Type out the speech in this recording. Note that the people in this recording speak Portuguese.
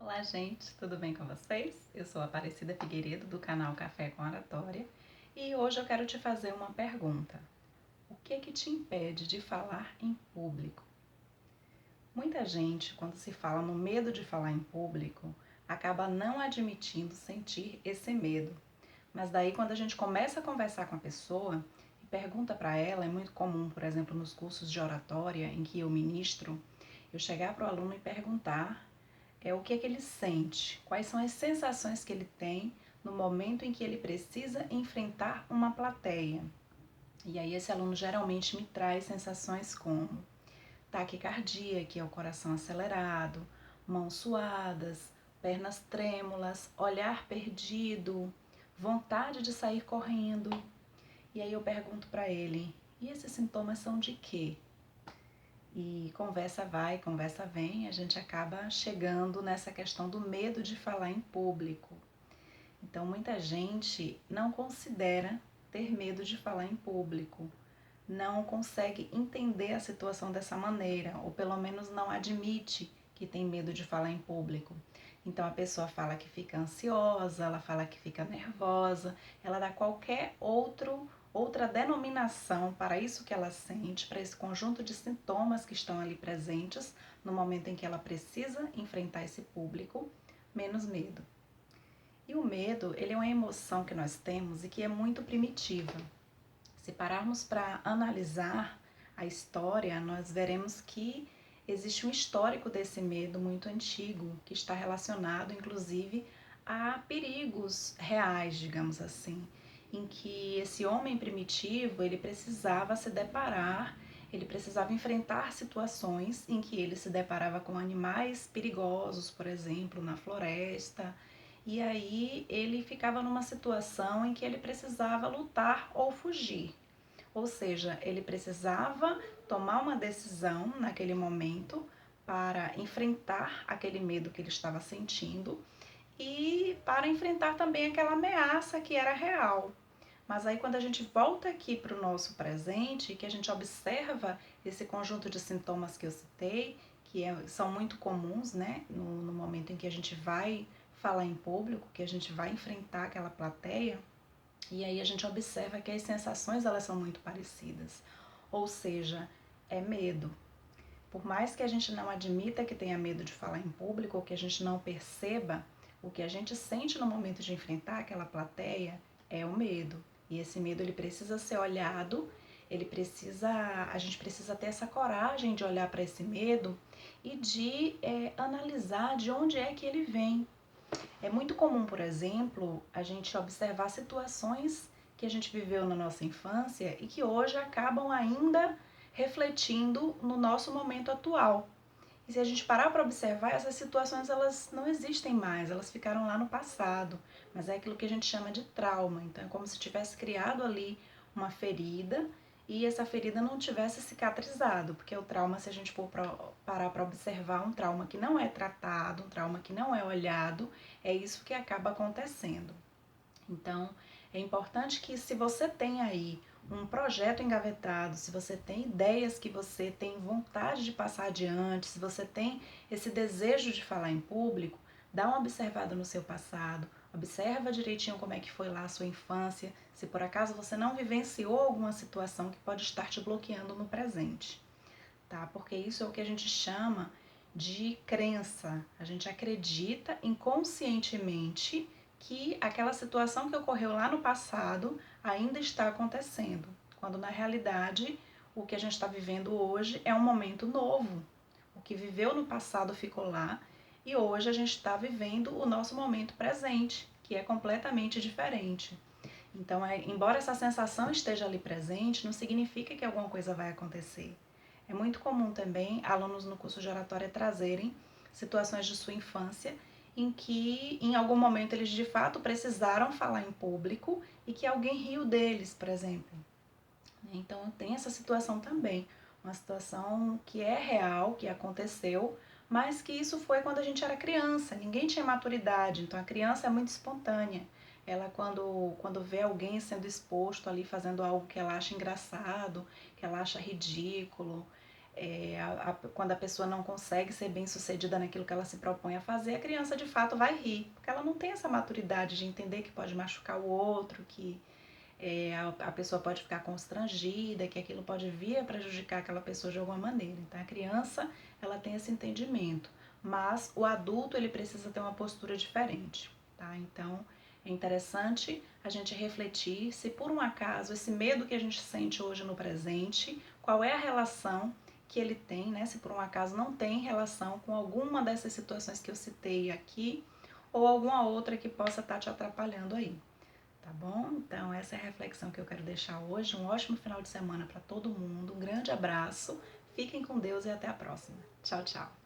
Olá, gente, tudo bem com vocês? Eu sou Aparecida Figueiredo, do canal Café com Oratória, e hoje eu quero te fazer uma pergunta. O que te impede de falar em público? Muita gente, quando se fala no medo de falar em público, acaba não admitindo sentir esse medo. Mas daí, quando a gente começa a conversar com a pessoa e pergunta para ela, é muito comum, por exemplo, nos cursos de oratória em que eu ministro, eu chegar para o aluno e perguntar o que é que ele sente, quais são as sensações que ele tem no momento em que ele precisa enfrentar uma plateia. E aí esse aluno geralmente me traz sensações como taquicardia, que é o coração acelerado, mãos suadas, pernas trêmulas, olhar perdido, vontade de sair correndo. E aí eu pergunto para ele: "E esses sintomas são de quê?" E conversa vai, conversa vem, a gente acaba chegando nessa questão do medo de falar em público. Então, muita gente não considera ter medo de falar em público, não consegue entender a situação dessa maneira, ou pelo menos não admite que tem medo de falar em público. Então, a pessoa fala que fica ansiosa, ela fala que fica nervosa, ela dá outra denominação para isso que ela sente, para esse conjunto de sintomas que estão ali presentes no momento em que ela precisa enfrentar esse público, menos medo. E o medo, ele é uma emoção que nós temos e que é muito primitiva. Se pararmos para analisar a história, nós veremos que existe um histórico desse medo muito antigo, que está relacionado inclusive a perigos reais, digamos assim, em que esse homem primitivo, ele precisava se deparar, ele precisava enfrentar situações em que ele se deparava com animais perigosos, por exemplo, na floresta, e aí ele ficava numa situação em que ele precisava lutar ou fugir. Ou seja, ele precisava tomar uma decisão naquele momento para enfrentar aquele medo que ele estava sentindo e para enfrentar também aquela ameaça que era real. Mas aí quando a gente volta aqui para o nosso presente, que a gente observa esse conjunto de sintomas que eu citei, são muito comuns, né, no momento em que a gente vai falar em público, que a gente vai enfrentar aquela plateia, e aí a gente observa que as sensações elas são muito parecidas. Ou seja, é medo. Por mais que a gente não admita que tenha medo de falar em público, ou que a gente não perceba, o que a gente sente no momento de enfrentar aquela plateia é o medo. E esse medo ele precisa ser olhado, a gente precisa ter essa coragem de olhar para esse medo e de analisar de onde é que ele vem. É muito comum, por exemplo, a gente observar situações que a gente viveu na nossa infância e que hoje acabam ainda refletindo no nosso momento atual. E se a gente parar para observar, essas situações elas não existem mais, elas ficaram lá no passado, mas é aquilo que a gente chama de trauma. Então é como se tivesse criado ali uma ferida e essa ferida não tivesse cicatrizado, porque o trauma, se a gente for parar para observar, um trauma que não é tratado, um trauma que não é olhado, é isso que acaba acontecendo. Então, é importante que se você tem aí um projeto engavetado, se você tem ideias que você tem vontade de passar adiante, se você tem esse desejo de falar em público, dá uma observada no seu passado, observa direitinho como é que foi lá a sua infância, se por acaso você não vivenciou alguma situação que pode estar te bloqueando no presente, tá? Porque isso é o que a gente chama de crença. A gente acredita inconscientemente que aquela situação que ocorreu lá no passado ainda está acontecendo, quando na realidade o que a gente está vivendo hoje é um momento novo. O que viveu no passado ficou lá e hoje a gente está vivendo o nosso momento presente, que é completamente diferente. Então, embora essa sensação esteja ali presente, não significa que alguma coisa vai acontecer. É muito comum também alunos no curso de oratória trazerem situações de sua infância em que em algum momento eles de fato precisaram falar em público e que alguém riu deles, por exemplo. Então tem essa situação também, uma situação que é real, que aconteceu, mas que isso foi quando a gente era criança, ninguém tinha maturidade, então a criança é muito espontânea. Ela quando vê alguém sendo exposto ali fazendo algo que ela acha engraçado, que ela acha ridículo, Quando a pessoa não consegue ser bem-sucedida naquilo que ela se propõe a fazer, a criança de fato vai rir, porque ela não tem essa maturidade de entender que pode machucar o outro, que a pessoa pode ficar constrangida, que aquilo pode vir a prejudicar aquela pessoa de alguma maneira. Então a criança, ela tem esse entendimento, mas o adulto, ele precisa ter uma postura diferente, tá? Então é interessante a gente refletir se por um acaso esse medo que a gente sente hoje no presente, qual é a relação que ele tem, né? Se por um acaso não tem relação com alguma dessas situações que eu citei aqui, ou alguma outra que possa estar te atrapalhando aí. Tá bom? Então, essa é a reflexão que eu quero deixar hoje. Um ótimo final de semana para todo mundo. Um grande abraço. Fiquem com Deus e até a próxima. Tchau, tchau.